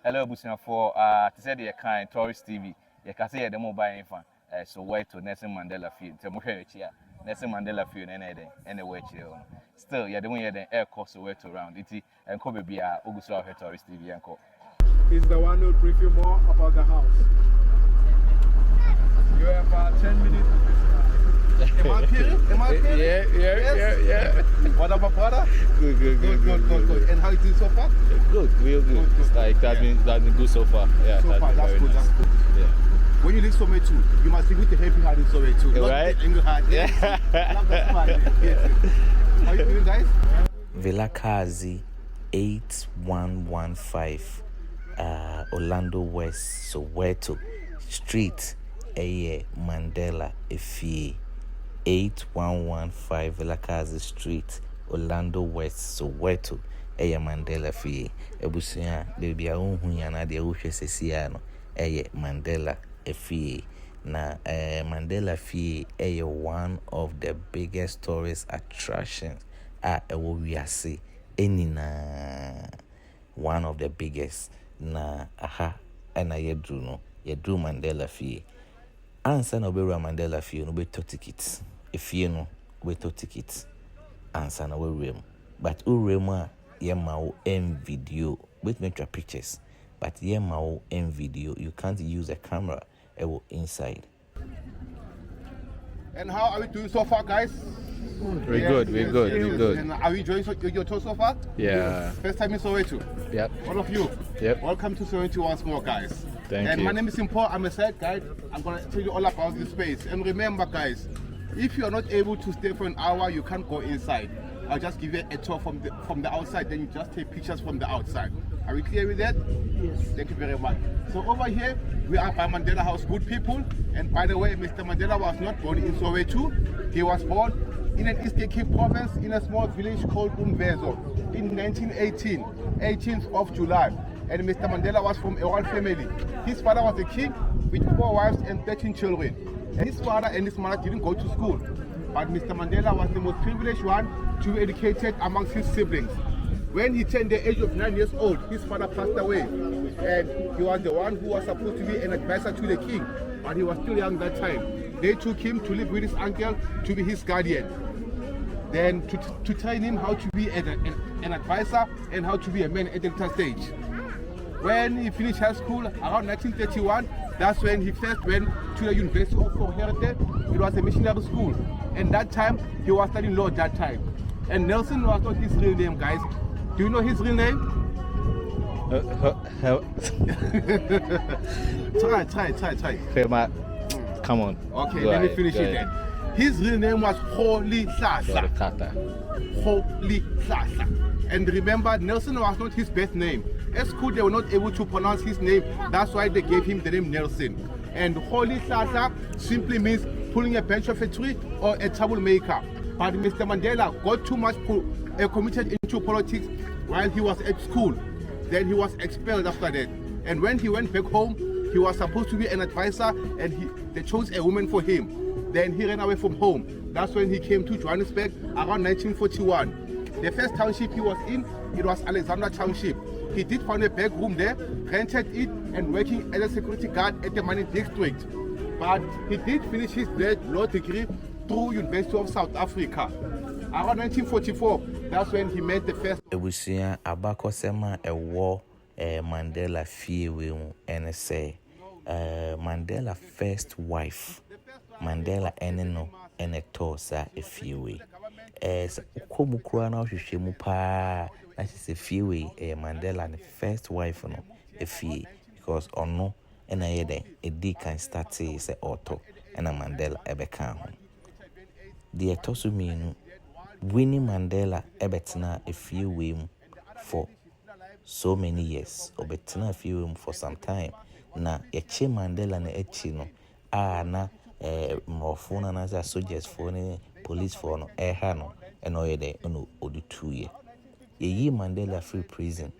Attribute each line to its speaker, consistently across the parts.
Speaker 1: Hello, Busina for to say the kind tourist TV. You can see the mobile info. So where to Nelson Mandela field. To move here, Nelson Mandela field anywhere chill. Still, you're doing the air course where to around it and come be a Augusto tourist TV and co.
Speaker 2: He's the one who will brief you more about the house. You have 10 minutes. Am I clear? Yeah. What about brother? Good. And how is it so far?
Speaker 3: Good, real good. It's like that's been good so far. Yeah,
Speaker 2: so far, that's good.
Speaker 3: Nice.
Speaker 2: That's good.
Speaker 3: Yeah.
Speaker 2: When you leave somewhere too, you must live with the happy heart in somewhere too.
Speaker 3: Right?
Speaker 2: Not the angry heart.
Speaker 3: Yeah.
Speaker 2: Love that smile. How you doing, guys?
Speaker 4: Vilakazi 8115 Orlando West Soweto Street Mandela Efie 8115 Vilakazi Street Orlando West Soweto Mandela Efie Ebusia baby ahunhu yana de wohwe sesia no Mandela Efie na Mandela Efie one of the biggest tourist attractions ewo wiase enina one of the biggest na na yedru Mandela Fie ansa na oberu Mandela Fie no beto tickets efie no beto tickets ansa na we but uremu a yema wo video with make your pictures but yema wo video you can't use a camera ewo inside.
Speaker 2: And how are we doing so far, guys?
Speaker 3: We're good.
Speaker 2: And are you enjoying your tour so far?
Speaker 3: Yeah.
Speaker 2: First time in Soweto?
Speaker 3: Yep.
Speaker 2: All of you?
Speaker 3: Yep.
Speaker 2: Welcome to Soweto once more, guys.
Speaker 3: Thank
Speaker 2: you.
Speaker 3: My
Speaker 2: name is Simpo. I'm a site guide. I'm going to tell you all about this space. And remember, guys, if you are not able to stay for an hour, you can't go inside. I'll just give you a tour from the outside, then you just take pictures from the outside. Are we clear with that? Yes. Thank you very much. So over here, we are by Mandela House, good people. And by the way, Mr. Mandela was not born in Soweto. He was born in an Eastern Cape province in a small village called Umvezo in 1918, 18th of July. And Mr. Mandela was from a royal family. His father was a king with 4 wives and 13 children. And his father and his mother didn't go to school. But Mr. Mandela was the most privileged one to be educated amongst his siblings. When he turned the age of 9 years old, his father passed away. And he was the one who was supposed to be an advisor to the king. But he was still young that time. They took him to live with his uncle to be his guardian. Then to train him how to be an advisor and how to be a man at the later stage. When he finished high school, around 1931, that's when he first went to the University of Soweto. It was a missionary school. And that time, he was studying law that time. And Nelson was not his real name, guys. Do you know his real name? Try.
Speaker 3: Come on.
Speaker 2: Okay, let me finish it then. His real name was Holy Sasa. Holy Sasa. And remember, Nelson was not his birth name. At school, they were not able to pronounce his name. That's why they gave him the name Nelson. And Holy Sasa simply means pulling a bench of a tree or a troublemaker. But Mr. Mandela got too much committed into politics while he was at school. Then he was expelled after that. And when he went back home, he was supposed to be an advisor and they chose a woman for him. Then he ran away from home. That's when he came to Johannesburg around 1941. The first township he was in, it was Alexandra Township. He did find a back room there, rented it, and working as a security guard at the mining district. But he did finish his law degree through University of South Africa. Around 1944, that's when he met the first.
Speaker 4: Ebusia abakosema ewo Mandela fie we and say Mandela first wife. Mandela eneno ene tosa efiwe. Komukura na ohwehwe mu pa na se fiwe Mandela the first wife no efie because ono ena yede edi kan start say auto ena Mandela ebeka ho. The etosu minu Winnie Mandela ebetna efie we mu for so many years obetna efie we mu for some time na yeche Mandela na echi no na mofuna na za soldiers for ni police for no no eno yede no odu 2 year ye Mandela free prison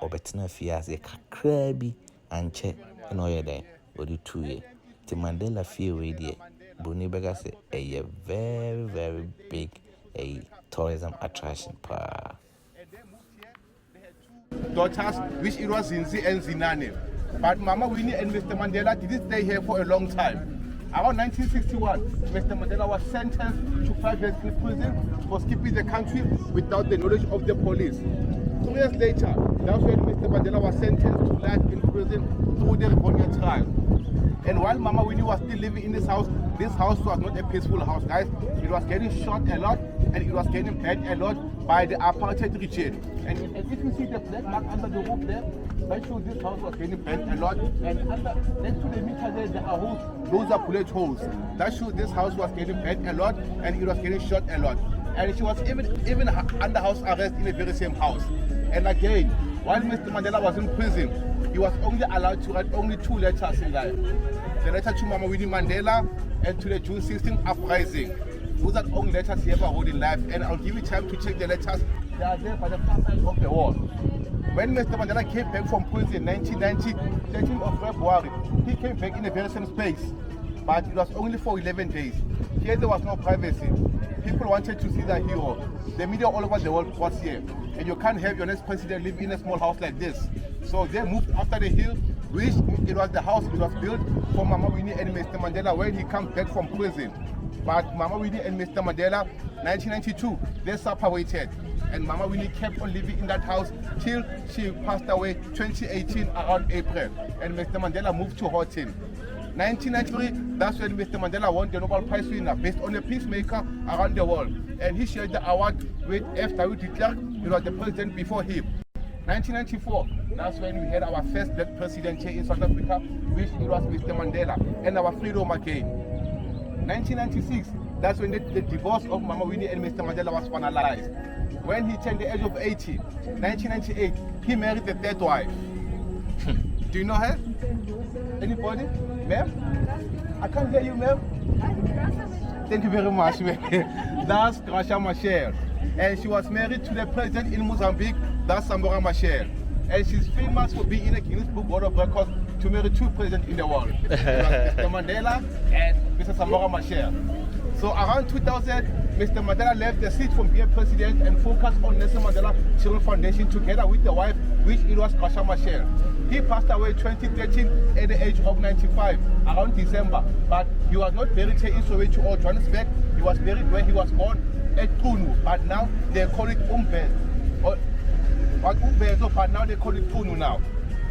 Speaker 4: obetna fie as kakra bi anche eno yede odu 2 year ti Mandela fie we die Bruni Bega say a very, very big tourism attraction.
Speaker 2: daughters, which it was Zinzi and Zinane. But Mama Winnie and Mr. Mandela didn't stay here for a long time. Around 1961, Mr. Mandela was sentenced to 5 years in prison for skipping the country without the knowledge of the police. 2 years later, that's when Mr. Mandela was sentenced to life in prison through the Rivonia trial. And while Mama Winnie was still living in this house was not a peaceful house, guys. It was getting shot a lot and it was getting burned a lot by the apartheid regime. And if you see the black mark under the roof there, that shows this house was getting burned a lot. And next to the meter there are holes, those are bullet holes. That shows this house was getting burned a lot and it was getting shot a lot. And she was even under house arrest in the very same house. And again, while Mr. Mandela was in prison, he was only allowed to write only 2 letters in life. The letter to Mama Winnie Mandela and to the June 16 uprising. Those are the only letters he ever wrote in life. And I'll give you time to check the letters. They are there by the far side of the wall. When Mr. Mandela came back from prison in 1990, 13th of February, he came back in the very same space. But it was only for 11 days. Here there was no privacy. People wanted to see the hero. The media all over the world was here. And you can't have your next president live in a small house like this. So they moved after the hill, which it was the house it was built for Mama Winnie and Mr. Mandela when he came back from prison. But Mama Winnie and Mr. Mandela, 1992, they separated. And Mama Winnie kept on living in that house till she passed away 2018 around April. And Mr. Mandela moved to Horton. 1993, that's when Mr. Mandela won the Nobel Prize winner based on a peacemaker around the world. And he shared the award with F.W. de Klerk, who was the president before him. 1994, that's when we had our first black president here in South Africa, which it was Mr. Mandela, and our freedom again. 1996, that's when the divorce of Mama Winnie and Mr. Mandela was finalized. When he turned the age of 80, 1998, he married the 3rd wife. Do you know her? Anybody? Ma'am? I can't hear you, ma'am. Thank you very much, ma'am. That's Gracia Machel. And she was married to the president in Mozambique, that's Samora Machel. And she's famous for being in the Guinness Book World of Records to marry 2 presidents in the world. Mr. Mandela and Mr. Samora Machel. So around 2000, Mr. Mandela left the seat from being president and focused on Nelson Mandela Children Foundation together with the wife, which it was Gracia Machel. He passed away 2013 at the age of 95, around December. But he was not buried here in Soweto or Johannesburg. He was buried where he was born at Kunu. But now they call it Umbezo. But now they call it Kunu now.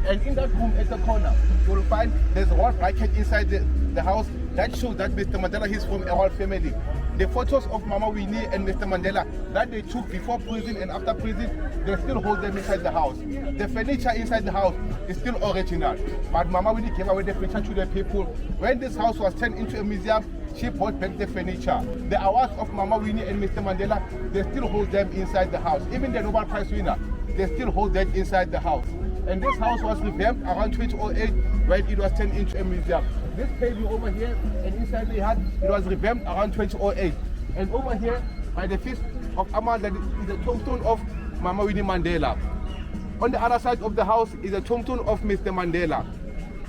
Speaker 2: And in that room at the corner, you will find there's a wall bracket inside the house that shows that Mr. Mandela is from a royal family. The photos of Mama Winnie and Mr. Mandela that they took before prison and after prison, they still hold them inside the house. The furniture inside the house is still original. But Mama Winnie gave away the furniture to the people. When this house was turned into a museum, she brought back the furniture. The awards of Mama Winnie and Mr. Mandela, they still hold them inside the house. Even the Nobel Prize winner, they still hold that inside the house. And this house was revamped around 2008 when it was turned into a museum. This paving over here and inside the hut, it was revamped around 2008. And over here, by the feast of Amanda, is the tombstone of Mama Winnie Mandela. On the other side of the house is a tombstone of Mr. Mandela.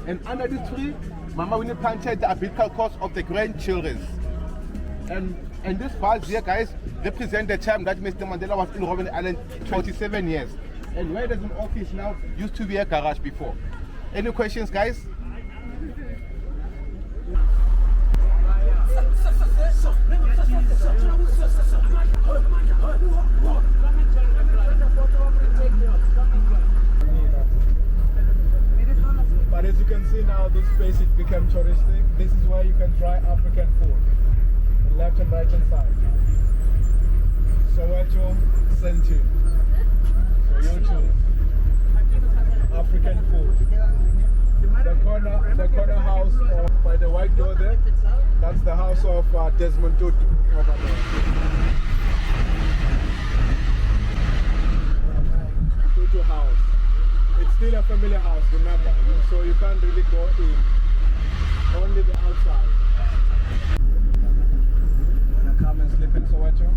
Speaker 2: And under this tree, Mama Winnie planted the umbilical cords of the grandchildren. And this vase here, guys, represent the time that Mr. Mandela was in Robben Island, 27 years. And where there's an office now, used to be a garage before. Any questions, guys?
Speaker 5: But as you can see now, this space it became touristic. This is where you can try African food, the left and right hand side. Soweto, Senti. So you choose African food. The corner house by the white door there, that's the house of Desmond Tutu over there. Tutu house. It's still a family house, remember, so you can't really go in, only the outside. Wanna come and sleep in Soweto?